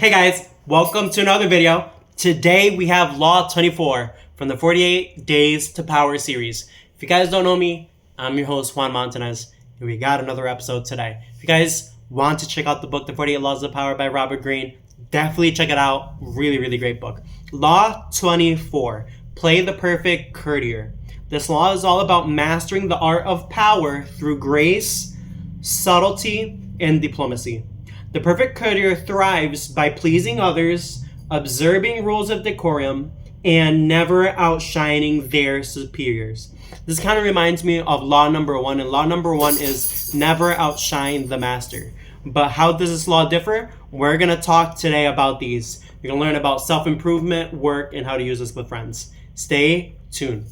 Hey guys, welcome to another video. Today we have Law 24 from the 48 Days to Power series. If you guys don't know me, I'm your host Juan Montanez, and we got another episode today. If you guys want to check out the book, The 48 Laws of Power by Robert Greene, definitely check it out. Really great book. Law 24, Play the Perfect Courtier. This law is all about mastering the art of power through grace, subtlety, and diplomacy. The perfect courtier thrives by pleasing others, observing rules of decorum, and never outshining their superiors. This kind of reminds me of law number 1, and law number 1 is never outshine the master. But how does this law differ? We're going to talk today about these. You're going to learn about self-improvement, work, and how to use this with friends. Stay tuned.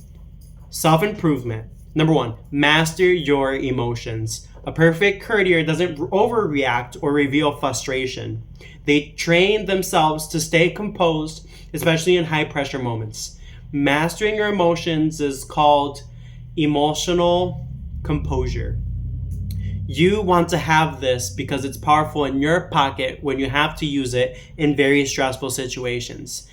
Self-improvement. Number 1, master your emotions. A perfect courtier doesn't overreact or reveal frustration. They train themselves to stay composed, especially in high-pressure moments. Mastering your emotions is called emotional composure. You want to have this because it's powerful in your pocket when you have to use it in very stressful situations.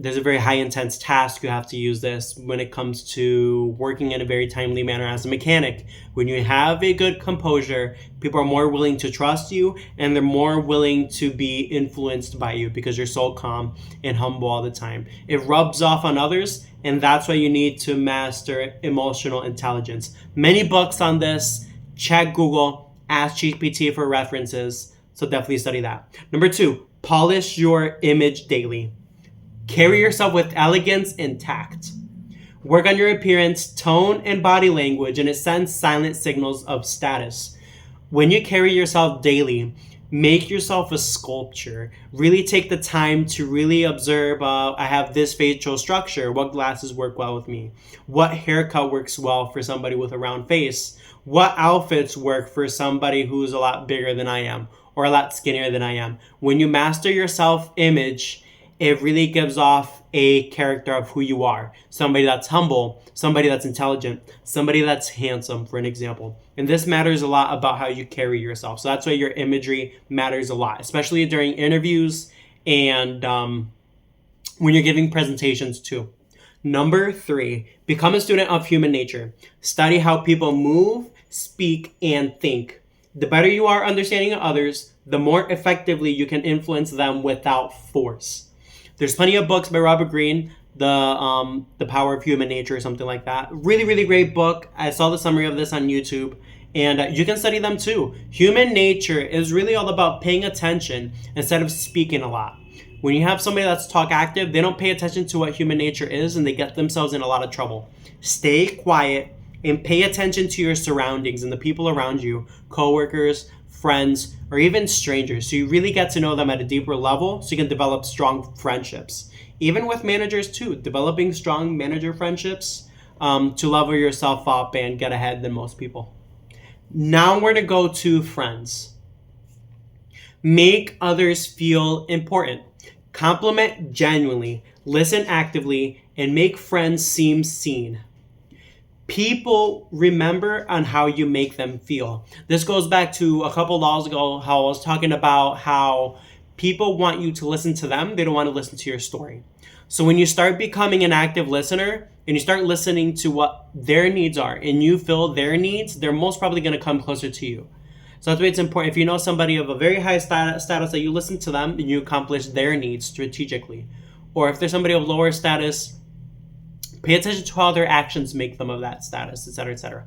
There's a very high intense task. You have to use this when it comes to working in a very timely manner as a mechanic. When you have a good composure, people are more willing to trust you and they're more willing to be influenced by you because you're so calm and humble all the time. It rubs off on others, and that's why you need to master emotional intelligence. Many books on this. Check Google, ask GPT for references. So definitely study that. Number 2, polish your image daily. Carry yourself with elegance and tact. Work on your appearance, tone, and body language, and it sends silent signals of status. When you carry yourself daily, make yourself a sculpture. Really take the time to really observe, I have this facial structure. What glasses work well with me? What haircut works well for somebody with a round face? What outfits work for somebody who's a lot bigger than I am or a lot skinnier than I am? When you master your self-image, it really gives off a character of who you are. Somebody that's humble, somebody that's intelligent, somebody that's handsome, for an example. And this matters a lot about how you carry yourself. So that's why your imagery matters a lot, especially during interviews and when you're giving presentations too. Number 3, become a student of human nature. Study how people move, speak, and think. The better you are understanding others, the more effectively you can influence them without force. There's plenty of books by Robert Greene, The Power of Human Nature or something like that. Really great book. I saw the summary of this on YouTube, and you can study them too. Human nature is really all about paying attention instead of speaking a lot. When you have somebody that's talk active, they don't pay attention to what human nature is, and they get themselves in a lot of trouble. Stay quiet and pay attention to your surroundings and the people around you, coworkers, friends, or even strangers, so you really get to know them at a deeper level so you can develop strong friendships. Even with managers too, developing strong manager friendships to level yourself up and get ahead than most people. Now we're going to go to friends. Make others feel important. Compliment genuinely, listen actively, and make friends seem seen. People remember on how you make them feel. This goes back to a couple laws ago, how I was talking about how people want you to listen to them. They don't want to listen to your story. So when you start becoming an active listener and you start listening to what their needs are and you fill their needs, they're most probably going to come closer to you. So that's why it's important. If you know somebody of a very high status that you listen to them and you accomplish their needs strategically. Or if there's somebody of lower status, pay attention to how their actions make them of that status, etc., etc.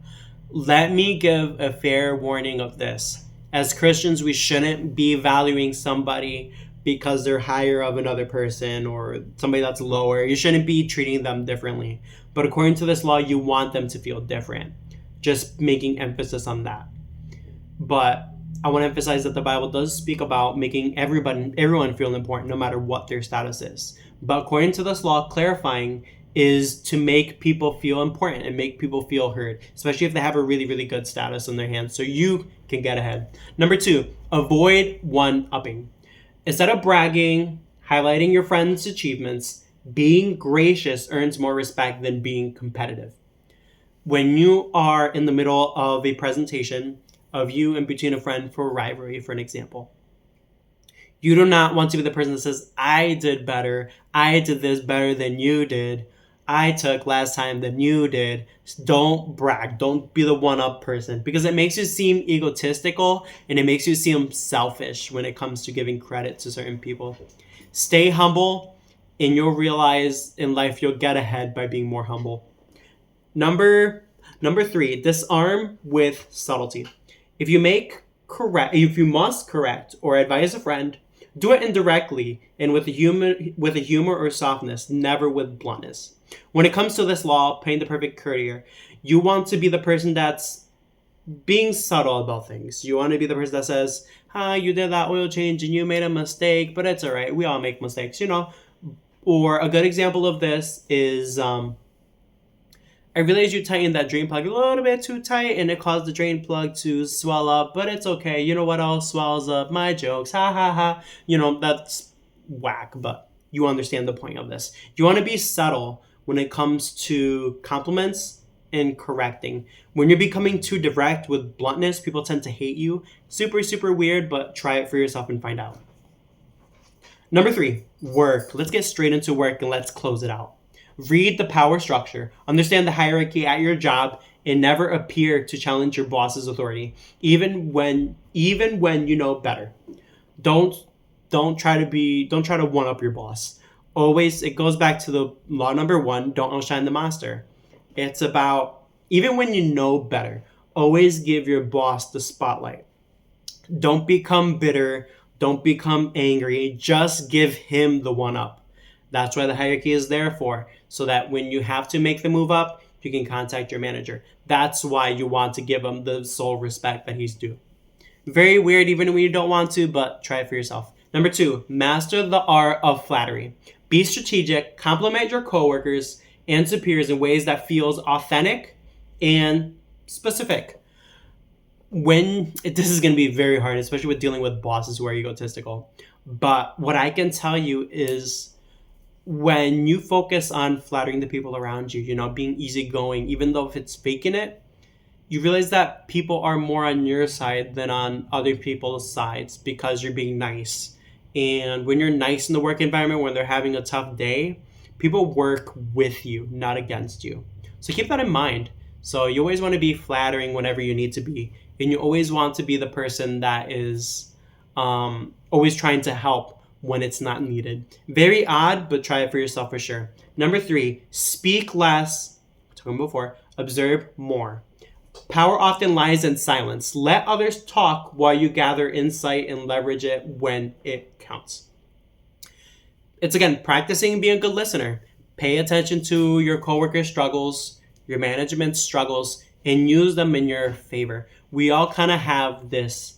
Let me give a fair warning of this. As Christians, we shouldn't be valuing somebody because they're higher of another person or somebody that's lower. You shouldn't be treating them differently. But according to this law, you want them to feel different. Just making emphasis on that. But I want to emphasize that the Bible does speak about making everyone feel important no matter what their status is. But according to this law, clarifying is to make people feel important and make people feel heard, especially if they have a really good status in their hands so you can get ahead. Number 2, avoid one-upping. Instead of bragging, highlighting your friend's achievements, being gracious earns more respect than being competitive. When you are in the middle of a presentation of you and between a friend for a rivalry, for an example, You do not want to be the person that says, I did better. I did this better than you did. I took last time than you did. Don't brag. Don't be the one-up person because it makes you seem egotistical and it makes you seem selfish when it comes to giving credit to certain people. Stay humble and you'll realize in life you'll get ahead by being more humble. Number 3, disarm with subtlety. If you must correct or advise a friend, do it indirectly and with a humor or softness, never with bluntness. When it comes to this law, playing the perfect courtier, you want to be the person that's being subtle about things. You want to be the person that says, you did that oil change and you made a mistake, but it's all right. We all make mistakes, Or a good example of this is, I realized you tightened that drain plug a little bit too tight and it caused the drain plug to swell up, but it's okay. You know what else swells up? My jokes. Ha ha ha. That's whack, but you understand the point of this. You want to be subtle when it comes to compliments and correcting. When you're becoming too direct with bluntness, people tend to hate you. Super, super weird, but try it for yourself and find out. Number 3, work. Let's get straight into work and let's close it out. Read the power structure. Understand the hierarchy at your job and never appear to challenge your boss's authority, even when you know better. Don't try to one up your boss. Always, it goes back to the law number 1, don't outshine the master. It's about, even when you know better, always give your boss the spotlight. Don't become bitter. Don't become angry. Just give him the one up. That's why the hierarchy is there for, so that when you have to make the move up, you can contact your manager. That's why you want to give him the sole respect that he's due. Very weird even when you don't want to, but try it for yourself. Number 2, master the art of flattery. Be strategic, compliment your coworkers and superiors in ways that feels authentic and specific. This is going to be very hard, especially with dealing with bosses who are egotistical. But what I can tell you is when you focus on flattering the people around you, being easygoing, even though if it's faking it, you realize that people are more on your side than on other people's sides because you're being nice. And when you're nice in the work environment, when they're having a tough day, people work with you, not against you. So keep that in mind. So you always want to be flattering whenever you need to be. And you always want to be the person that is always trying to help when it's not needed. Very odd, but try it for yourself for sure. Number 3, speak less. I told him before. Observe more. Power often lies in silence. Let others talk while you gather insight and leverage it when it counts. It's again, practicing being a good listener. Pay attention to your coworkers' struggles, your management struggles, and use them in your favor. We all kind of have this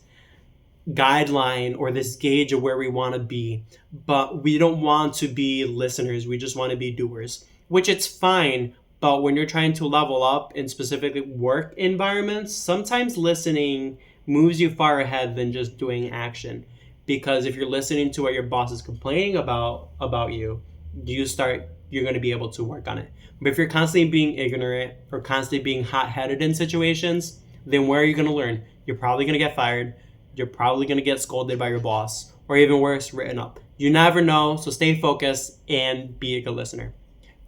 guideline or this gauge of where we want to be, but we don't want to be listeners. We just want to be doers, which it's fine. But when you're trying to level up in specifically work environments, sometimes listening moves you far ahead than just doing action. Because if you're listening to what your boss is complaining about you, you're going to be able to work on it. But if you're constantly being ignorant or constantly being hot-headed in situations, then where are you going to learn? You're probably going to get fired. You're probably going to get scolded by your boss, or even worse, written up. You never know, so stay focused and be a good listener.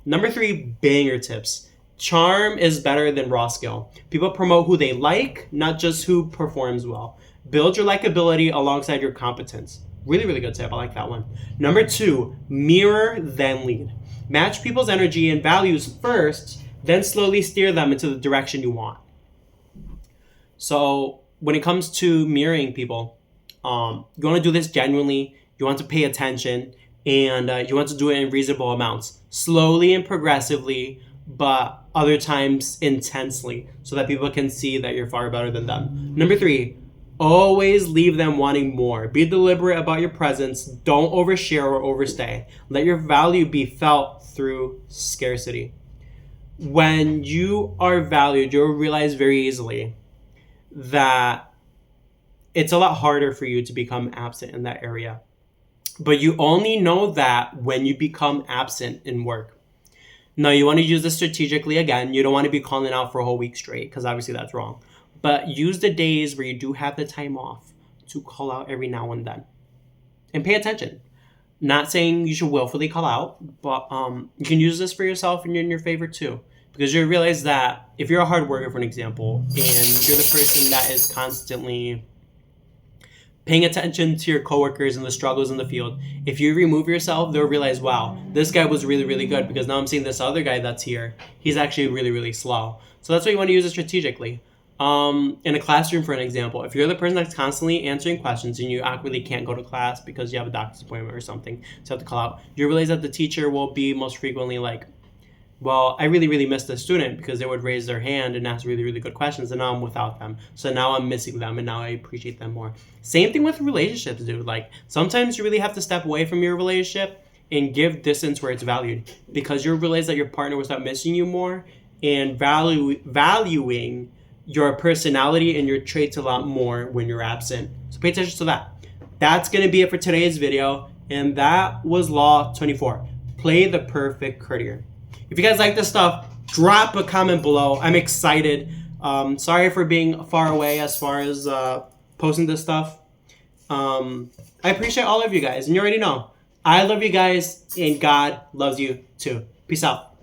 Number 3, banger tips. Charm is better than raw skill. People promote who they like, not just who performs well. Build your likability alongside your competence. Really, really good tip. I like that one. Number 2, mirror, then lead. Match people's energy and values first, then slowly steer them into the direction you want. So when it comes to mirroring people, you want to do this genuinely. You want to pay attention, and you want to do it in reasonable amounts. Slowly and progressively, but other times intensely, so that people can see that you're far better than them. Number 3, always leave them wanting more. Be deliberate about your presence. Don't overshare or overstay. Let your value be felt through scarcity. When you are valued, you'll realize very easily that it's a lot harder for you to become absent in that area. But you only know that when you become absent in work. Now, you want to use this strategically again. You don't want to be calling out for a whole week straight, because obviously that's wrong. But use the days where you do have the time off to call out every now and then. and pay attention. Not saying you should willfully call out, but you can use this for yourself and in your favor too. Because you realize that if you're a hard worker, for an example, and you're the person that is constantly paying attention to your coworkers and the struggles in the field, if you remove yourself, they'll realize, wow, this guy was really, really good because now I'm seeing this other guy that's here. He's actually really, really slow. So that's why you want to use it strategically. In a classroom, for an example, if you're the person that's constantly answering questions and you awkwardly can't go to class because you have a doctor's appointment or something, so you have to call out, you realize that the teacher will be most frequently like, well, I really, really missed the student because they would raise their hand and ask really, really good questions, and now I'm without them. So now I'm missing them, and now I appreciate them more. Same thing with relationships, dude. Like, sometimes you really have to step away from your relationship and give distance where it's valued, because you'll realize that your partner will start missing you more and valuing your personality and your traits a lot more when you're absent. So pay attention to that. That's going to be it for today's video, and that was Law 24. Play the perfect courtier. If you guys like this stuff, drop a comment below. I'm excited. Sorry for being far away as far as posting this stuff. I appreciate all of you guys. And you already know, I love you guys and God loves you too. Peace out.